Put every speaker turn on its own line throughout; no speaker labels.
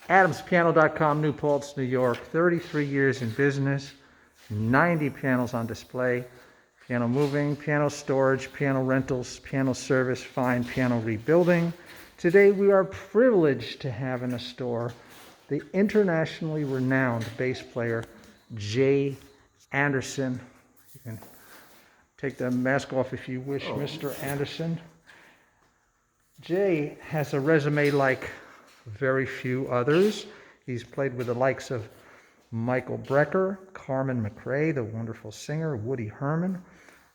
AdamsPiano.com, New Paltz, New York. 33 years in business, 90 pianos on display. Piano moving, piano storage, piano rentals, piano service, fine piano rebuilding. Today we are privileged to have in the store the internationally renowned bass player, Jay Anderson. You can take the mask off if you wish, Mr. Anderson. Jay has a resume like very few others. He's played with the likes of Michael Brecker, Carmen McRae, the wonderful singer, Woody Herman,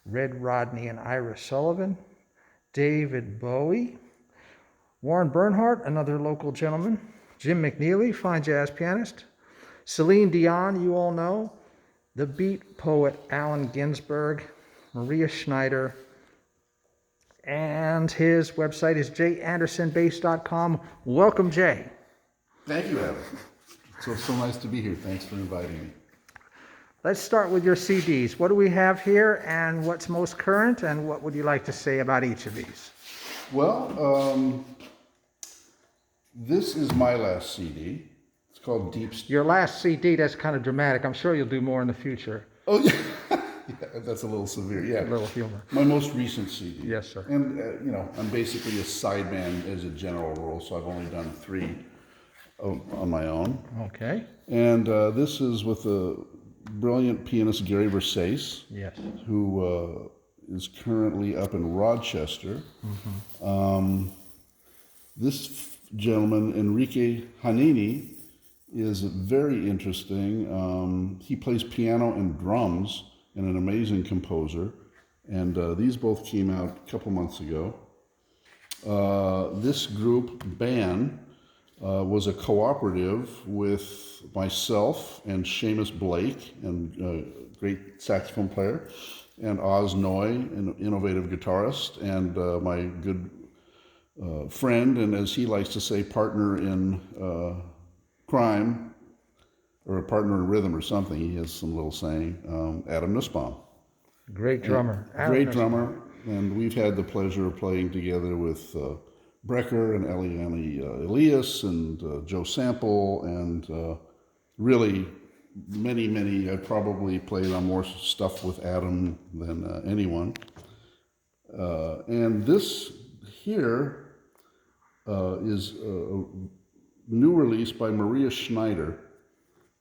Red Rodney and Ira Sullivan, David Bowie, Warren Bernhardt, another local gentleman, Jim McNeely, fine jazz pianist, Celine Dion, you all know, the beat poet Allen Ginsberg, Maria Schneider, and his website is jayandersonbass.com. Welcome, Jay.
Thank you, Adam. So nice to be here. Thanks for inviting me.
Let's start with your CDs. What do we have here, and what's most current, and what would you like to say about each of these?
Well, this is my last CD. It's called Deep.
Your last CD, that's kind of dramatic. I'm sure you'll do more in the future.
Oh, yeah. Yeah, that's a little severe. Yeah,
A little humor.
my most recent CD.
Yes, sir.
And I'm basically a sideman as a general rule, so I've only done 3 on my own.
Okay.
And this is with the brilliant pianist Gary Versace,
Yes.
who is currently up in Rochester. This gentleman, Enrique Hanini, is very interesting. He plays piano and drums and an amazing composer. And these both came out a couple months ago. This group, band, was a cooperative with myself and Seamus Blake, and great saxophone player, and Oz Noy, an innovative guitarist, and my good friend, and as he likes to say, partner in crime, or a partner in rhythm or something. He has some little saying, Adam Nussbaum.
Great drummer.
Great drummer, and we've had the pleasure of playing together with Brecker and Eliane Elias and Joe Sample, and really many. I've probably played on more stuff with Adam than anyone. And this here is a new release by Maria Schneider.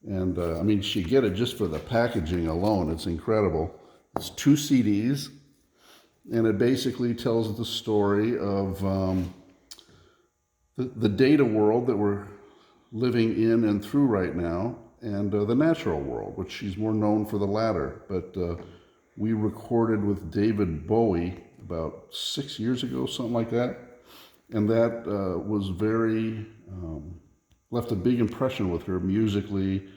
And I mean, you get it just for the packaging alone. It's incredible. It's 2 CDs, and it basically tells the story of the data world that we're living in and through right now, and the natural world, which she's more known for the latter. But we recorded with David Bowie about 6 years ago, something like that, and that was very, left a big impression with her musically,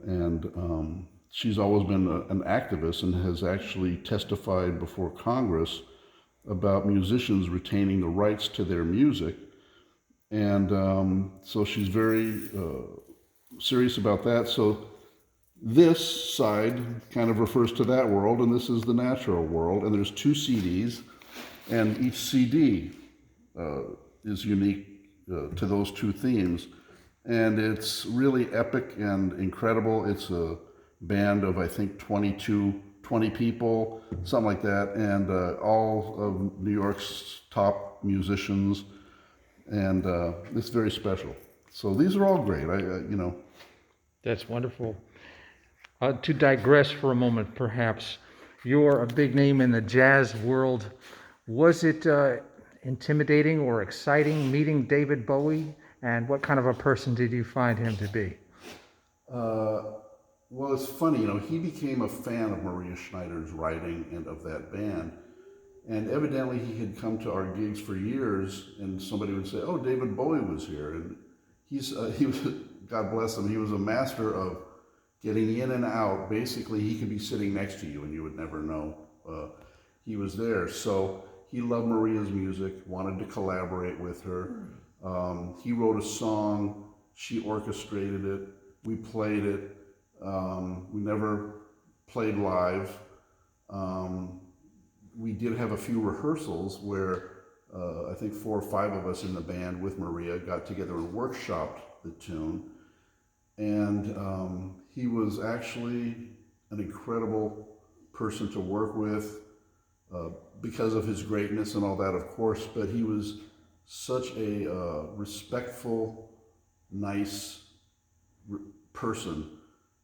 and she's always been an activist and has actually testified before Congress about musicians retaining the rights to their music. And so she's very serious about that. So this side kind of refers to that world, and this is the natural world. And there's 2 CDs, and each CD is unique to those 2 themes. And it's really epic and incredible. It's a band of, I think, 20 people, something like that, and all of New York's top musicians, and it's very special. So these are all great.
That's wonderful. To digress for a moment, perhaps, you're a big name in the jazz world. Was it intimidating or exciting meeting David Bowie, and what kind of a person did you find him to be?
Well, it's funny, he became a fan of Maria Schneider's writing and of that band. And evidently he had come to our gigs for years, and somebody would say, oh, David Bowie was here. And he was, God bless him, he was a master of getting in and out. Basically, he could be sitting next to you and you would never know he was there. So he loved Maria's music, wanted to collaborate with her. He wrote a song, she orchestrated it, we played it. We never played live. We did have a few rehearsals where I think 4 or 5 of us in the band with Maria got together and workshopped the tune. And he was actually an incredible person to work with because of his greatness and all that, of course, but he was such a respectful, nice person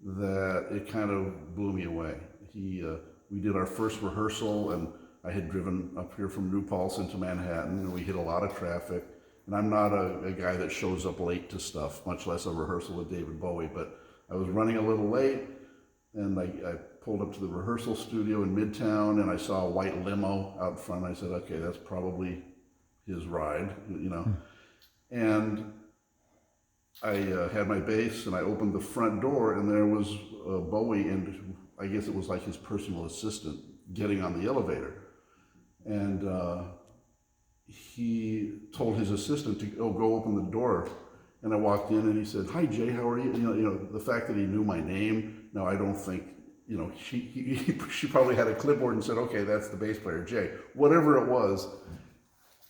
that it kind of blew me away. We did our first rehearsal, and I had driven up here from New Paltz into Manhattan, and we hit a lot of traffic. And I'm not a guy that shows up late to stuff, much less a rehearsal with David Bowie, but I was running a little late, and I pulled up to the rehearsal studio in Midtown, and I saw a white limo out front. I said, okay, that's probably his ride, you know. And I had my bass, and I opened the front door, and there was Bowie, and I guess it was like his personal assistant getting on the elevator. And he told his assistant to go open the door. And I walked in, and he said, "Hi, Jay, how are you?" You know, the fact that he knew my name. Now, I don't think, you know, she probably had a clipboard and said, "Okay, that's the bass player, Jay." Whatever it was,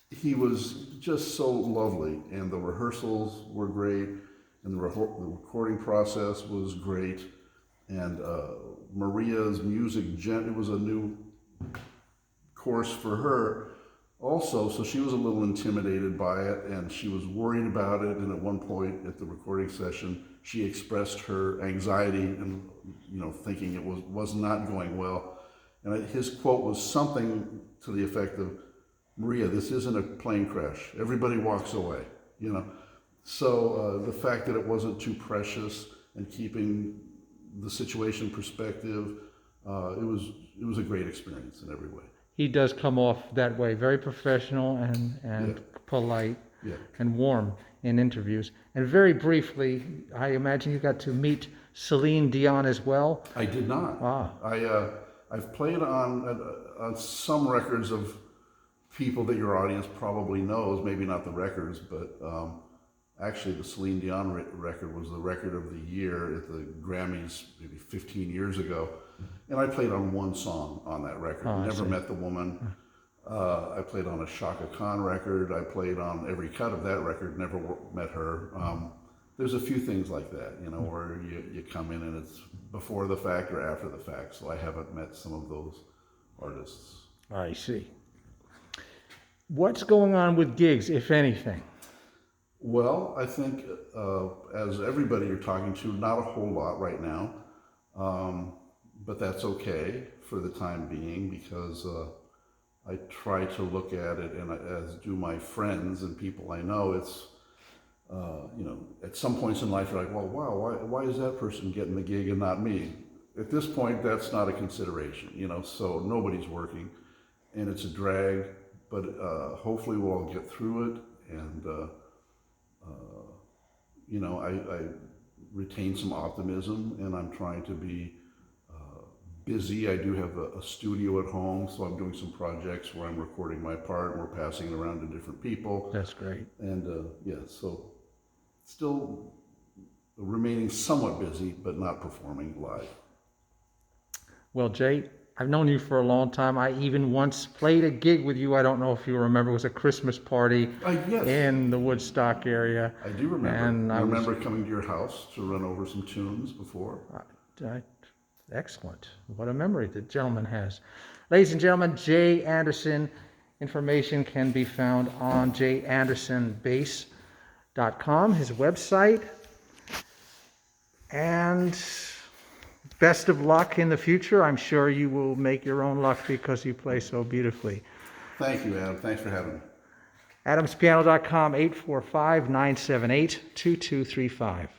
he was just so lovely, and the rehearsals were great, and the recording process was great, and Maria's music, it was a new course for her also, so she was a little intimidated by it, and she was worried about it, and at one point at the recording session, she expressed her anxiety and, you know, thinking it was not going well, and his quote was something to the effect of, "Maria, this isn't a plane crash. Everybody walks away," you know. So the fact that it wasn't too precious and keeping the situation perspective, it was a great experience in every way.
He does come off that way, very professional and
Yeah.
polite
Yeah.
and warm in interviews. And very briefly, I imagine you got to meet Celine Dion as well.
I did not.
Ah.
I've played on some records of people that your audience probably knows, maybe not the records, but actually the Celine Dion record was the record of the year at the Grammys maybe 15 years ago. And I played on one song on that record.
Oh,
Never met the woman. I played on a Shaka Khan record. I played on every cut of that record. Never met her. There's a few things like that, you know, where you come in and it's before the fact or after the fact. So I haven't met some of those artists.
I see. What's going on with gigs, if anything?
Well, I think as everybody you're talking to, not a whole lot right now. But that's okay for the time being, because I try to look at it, and as do my friends and people I know, it's, you know, at some points in life you're like, well, wow, why is that person getting the gig and not me? At this point, that's not a consideration, you know, so nobody's working, and it's a drag, but hopefully we'll all get through it, and, you know, I retain some optimism, and I'm trying to be busy. I do have a studio at home, so I'm doing some projects where I'm recording my part and we're passing it around to different people.
That's great.
And yeah, so still remaining somewhat busy, but not performing live.
Well, Jay, I've known you for a long time. I even once played a gig with you. I don't know if you remember. It was a Christmas party
Yes,
in the Woodstock area.
I do remember.
And
I remember coming to your house to run over some tunes before.
Excellent. What a memory the gentleman has. Ladies and gentlemen, Jay Anderson. Information can be found on jayandersonbass.com, his website. And best of luck in the future. I'm sure you will make your own luck because you play so beautifully.
Thank you, Adam. Thanks for having me.
AdamsPiano.com, 845-978-2235.